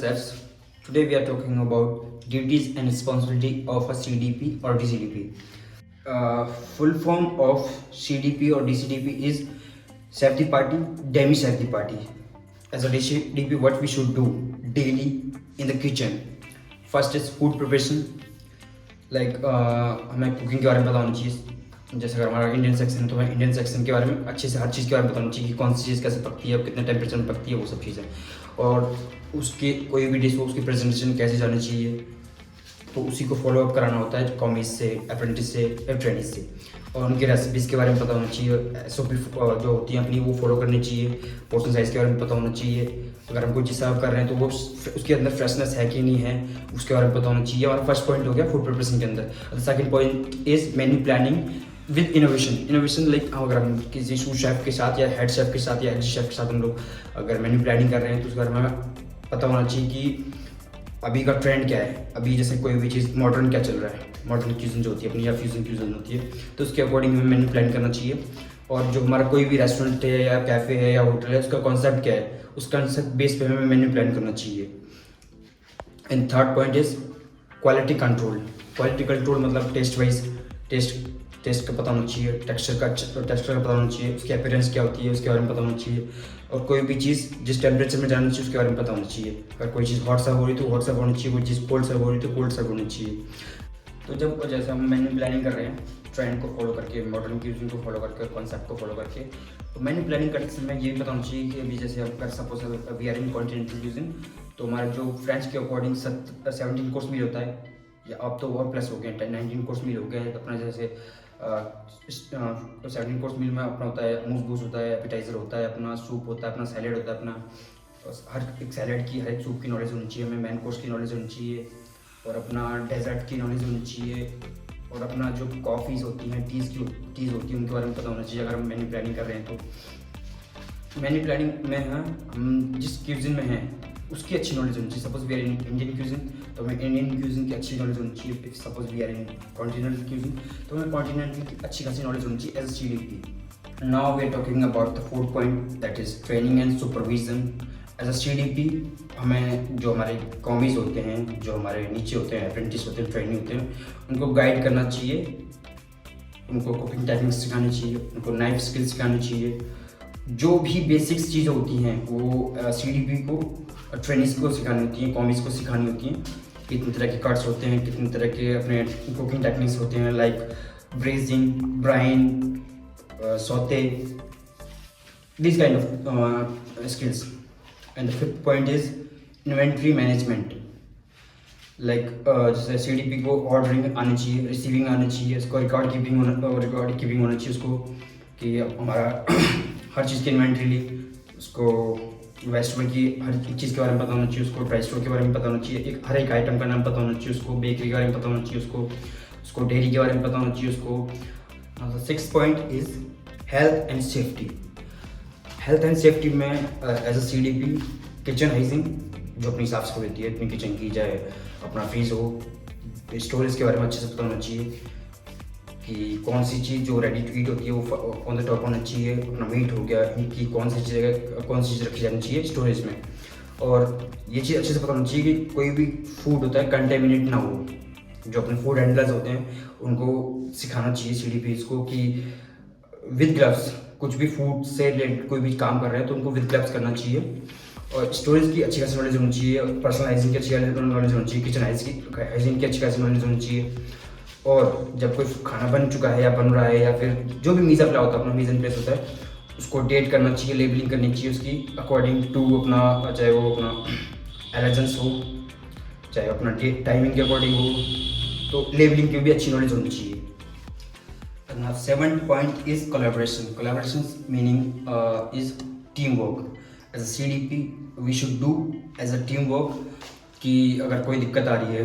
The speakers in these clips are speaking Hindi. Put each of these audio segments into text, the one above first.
concepts. Today we are talking about duties and responsibility of a CDP or DCDP. Full form of CDP or DCDP is safety party, demi safety party. As a DCDP, what we should do daily in the kitchen. First is food preparation. Like हमें कुकिंग के बारे में पता होना चाहिए. जैसे अगर हमारा इंडियन सेक्शन है तो हमें इंडियन सेक्शन के बारे में अच्छे से हर चीज़ के बारे में पता होना चाहिए कि कौन सी चीज़ कैसे पकती है, कितने टेम्परेचर में पकती है, वो सब चीज़ें. और उसके कोई भी डिश हो उसकी प्रेजेंटेशन कैसे जानी चाहिए, तो उसी को फॉलो अप कराना होता है कॉमिस से, अप्रेंटिस से या ट्रेनिस से. और उनकी रेसिपीज़ के बारे में पता होना चाहिए. SOP जो होती हैं अपनी वो फॉलो करनी चाहिए. पोर्शन साइज़ के बारे में पता होना चाहिए. अगर हम कोई चीज़ सर्व कर रहे हैं तो वो उसके अंदर फ्रेशनेस है कि नहीं है उसके बारे में पता होना चाहिए. हमारा फर्स्ट पॉइंट हो गया फूड प्रिपरेशन के अंदर. The second point is menu planning with innovation like अगर हम किसी सूट शेफ के साथ या हेड शेफ के साथ या एग्जी शेफ के साथ हम लोग अगर मेन्यू प्लानिंग कर रहे हैं तो उसके बारे में हमें पता होना चाहिए कि अभी का ट्रेंड क्या है. अभी जैसे कोई भी चीज़ मॉडर्न क्या चल रहा है, मॉडर्न क्यूजन जो होती है अपनी या फ्यूजन क्यूजन होती है, तो उसके अकॉर्डिंग हमें मेन्यू प्लान करना चाहिए. और जो हमारा कोई भी रेस्टोरेंट है या कैफ़े है या होटल है उसका कॉन्सेप्ट क्या है, उस कॉन्सेप्ट बेस पे हमें मेन्यू प्लान करना चाहिए. And third point is quality control. Quality control मतलब टेस्ट का पता होना चाहिए, टेक्सचर का पता होना चाहिए, उसकी अपीयरेंस क्या होती है उसके बारे में पता होना चाहिए. और कोई भी चीज़ जिस टेम्परेचर में जानी चाहिए उसके बारे में पता होना चाहिए. अगर कोई चीज़ हॉट सर्व हो रही तो हॉट सर्व होनी चाहिए, कोई चीज़ कोल्ड सर्व हो रही तो कोल्ड सर्व होनी चाहिए. तो जब जैसे हम मेन्यू प्लानिंग कर रहे हैं ट्रेंड को फॉलो करके, मॉडर्न क्यूजिंग को फॉलो करके, कॉन्सेप्ट को फॉलो करके, तो मेन्यू प्लानिंग करते समय ये भी पता होना चाहिए कि अभी जैसे अगर suppose we are in continental cuisine तो हमारा जो फ्रेंच के अकॉर्डिंग 17 कोर्स मील होता है, या अब तो और प्लस हो गए 19 कोर्स मील हो गए अपना. जैसे 17 कोर्स मील में अपना होता है मूस बूस होता है, एपिटाइजर होता है, अपना सूप होता है, अपना सैलेड होता है. अपना हर एक सैलेड की, हर एक सूप की नॉलेज होनी चाहिए हमें, मेन कोर्स की नॉलेज होनी चाहिए, और अपना डेजर्ट की नॉलेज होनी चाहिए, और अपना जो कॉफ़ीज़ होती हैं, टीज़ होती है उनके बारे में पता होना चाहिए. अगर हम मेन्यू प्लानिंग कर रहे हैं तो मेन्यू प्लानिंग में हम जिस क्यूजिन में हैं उसकी अच्छी नॉलेज होनी चाहिए. Suppose we are in Indian cuisine तो हमें इंडियन क्यूजिन की अच्छी नॉलेज होनी चाहिए. Suppose we are in continental cuisine तो हमें कॉन्टिनेंटल की अच्छी खासी नॉलेज होनी चाहिए as CDP. Now we are talking about the fourth point that is training and supervision. As a CDP हमें जो हमारे कॉमीज होते हैं, जो हमारे नीचे होते हैं, अप्रेंटिस होते हैं, ट्रेनिंग होते हैं, उनको गाइड करना चाहिए, उनको कुकिंग टेक्निक्स सिखानी चाहिए, उनको नाइफ स्किल्स सिखानी चाहिए. जो भी बेसिक्स चीज़ें होती हैं वो CDP को, ट्रेनिंग्स को सिखानी होती हैं, कॉमीज को सिखानी होती हैं. कितने तरह के कट्स होते हैं, कितने तरह के अपने कुकिंग टेक्निक्स होते हैं, like braising, brine, sauté, this kind of skills. And the fifth point is inventory management. Like जैसे CDP को ऑर्डरिंग आनी चाहिए, रिसीविंग आनी चाहिए, उसको रिकॉर्ड कीपिंग होना चाहिए उसको, कि हमारा हर चीज़ की इन्वेंट्री ली, उसको वेस्टमेंट की हर चीज़ के बारे में पता होना चाहिए, उसको ड्राई स्टोर के बारे में पता होना चाहिए, हर एक आइटम का नाम पता होना चाहिए उसको, बेकरी के बारे में पता होना चाहिए उसको डेयरी के बारे में पता होना चाहिए उसको. Six point is health and safety. Health and safety में as a CDP kitchen hygiene जो अपनी साफ सफाई होती है अपनी किचन की, चाहे अपना फ्रीज हो, स्टोरेज के बारे में अच्छे से पता होना चाहिए कि कौन सी चीज़ जो रेडी टू ईट होती है वो ऑन द टॉप होना चाहिए. अपना मीट हो गया, इनकी कौन सी चीज़ रखी जानी चाहिए स्टोरेज में. और ये चीज़ अच्छे से पता होना चाहिए कि कोई भी फूड होता है कंटेमिनेट ना हो. जो अपने फूड हैंडलर्स होते हैं उनको सिखाना चाहिए CDPs को कि विद ग्लव्स कुछ भी फूड से रिलेटेड कोई भी काम कर रहे हैं तो उनको विद ग्लव्स करना चाहिए. और स्टोरेज की अच्छी खासी नॉलेज होनी चाहिए, पर्सनल हाइजीन की अच्छी नॉलेज होनी चाहिए, किचन हाइजीन की अच्छी खासी नॉलेज होनी चाहिए. और जब कोई खाना बन चुका है या बन रहा है या फिर जो भी मीज़ा प्ला होता है, अपना मीज़न प्लेस होता है, उसको डेट करना चाहिए, लेबलिंग करनी चाहिए उसकी अकॉर्डिंग टू अपना, चाहे वो अपना एलर्जेंस हो, चाहे अपना डेट टाइमिंग के अकॉर्डिंग हो, तो लेबलिंग की भी अच्छी नॉलेज होनी चाहिए. Now, seventh point is collaboration. Collaboration meaning is teamwork. As a CDP, we should do as a teamwork. कि अगर कोई दिक्कत आ रही है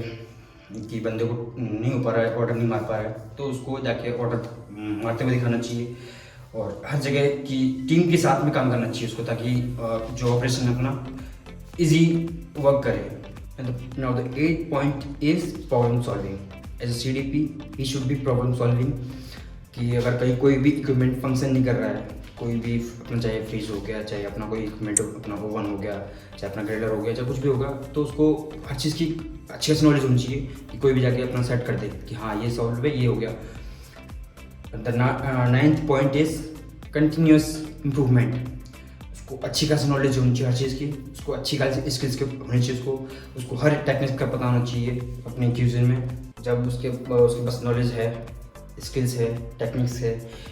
कि बंदे को नहीं हो पा रहा है, ऑर्डर नहीं मार पा रहा है, तो उसको जाके ऑर्डर मारते हुए दिखाना चाहिए. और हर जगह की टीम के साथ में काम करना चाहिए उसको, ताकि जो ऑपरेशन है अपना इजी वर्क करे. Now the eighth point is problem solving. As a CDP, he should be problem solving. कि अगर कहीं कोई भी इक्विपमेंट फंक्शन नहीं कर रहा है, कोई भी अपना चाहे फ्रीज हो गया, चाहे अपना कोई इक्विपमेंट अपना ओवन हो गया, चाहे अपना ग्रिलर हो गया, चाहे कुछ भी होगा, तो उसको हर चीज़ की अच्छे से नॉलेज होनी चाहिए कि कोई भी जाके अपना सेट कर दे कि हाँ ये सॉल्व है, ये हो गया। The 9th point is continuous improvement. उसको अच्छी खासी नॉलेज होनी चाहिए हर चीज़ की, उसको अच्छी खासी स्किल्स के होनी चाहिए, उसको हर टेक्निक का पता होना चाहिए अपने क्यूजन में। जब उसके पास नॉलेज है, स्किल्स है, टेक्निक्स है,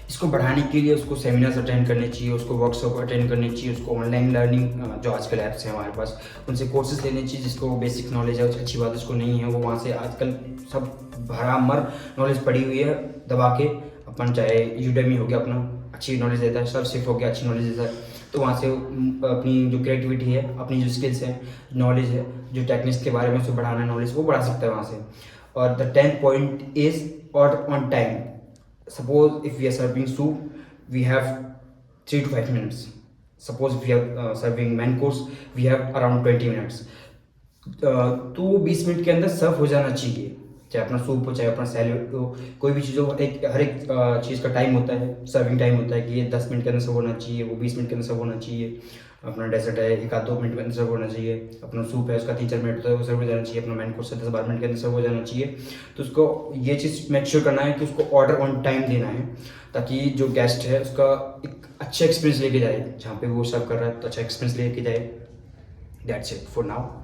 इसको बढ़ाने के लिए उसको सेमिनार्स अटेंड करने चाहिए, उसको वर्कशॉप अटेंड करने चाहिए, उसको ऑनलाइन लर्निंग जो आजकल ऐप्स हैं हमारे पास उनसे कोर्सेज लेने चाहिए। जिसको बेसिक नॉलेज है, अच्छी बात है, उसको नहीं है वो वहाँ से आजकल सब भरामर नॉलेज पड़ी हुई है दबा के। अपन चाहे यूडेमी हो गया, अपना अच्छी नॉलेज देता है, सर्वशिफ्ट हो गया अच्छी नॉलेज देता है, तो वहाँ से अपनी जो क्रिएटिविटी है, अपनी जो स्किल्स है, नॉलेज है, जो टेक्निक्स के बारे में उसको बढ़ाना है नॉलेज, वो बढ़ा सकता है वहाँ से। और the 10th point is order on time. Suppose if we are serving soup, we have 3 to 5 minutes. Suppose if we are serving main course, we have around 20 minutes. तो 20 मिनट के अंदर सर्व हो जाना चाहिए, चाहे अपना सूप हो, चाहे अपना सैलेड हो, कोई भी चीज़ हो। हर एक चीज़ का टाइम होता है, सर्विंग टाइम होता है कि ये 10 मिनट के अंदर सर्व होना चाहिए, वो 20 मिनट के अंदर सर्व होना चाहिए। अपना डेजर्ट है 1-2 मिनट के अंदर सर्व होना चाहिए, अपना सूप है उसका 3-4 मिनट होता है वो सर्व हो जाना चाहिए, अपना मैन कोर्स है 10-12 मिनट के अंदर सर्व हो जाना चाहिए। तो उसको ये चीज़ मेक श्योर करना है कि उसको ऑर्डर ऑन टाइम देना है, ताकि जो गेस्ट है उसका एक अच्छा एक्सपीरियंस लेके जाए, जहाँ पे वो सर्व कर रहा है तो अच्छा एक्सपीरियंस लेके जाए। That's it for now.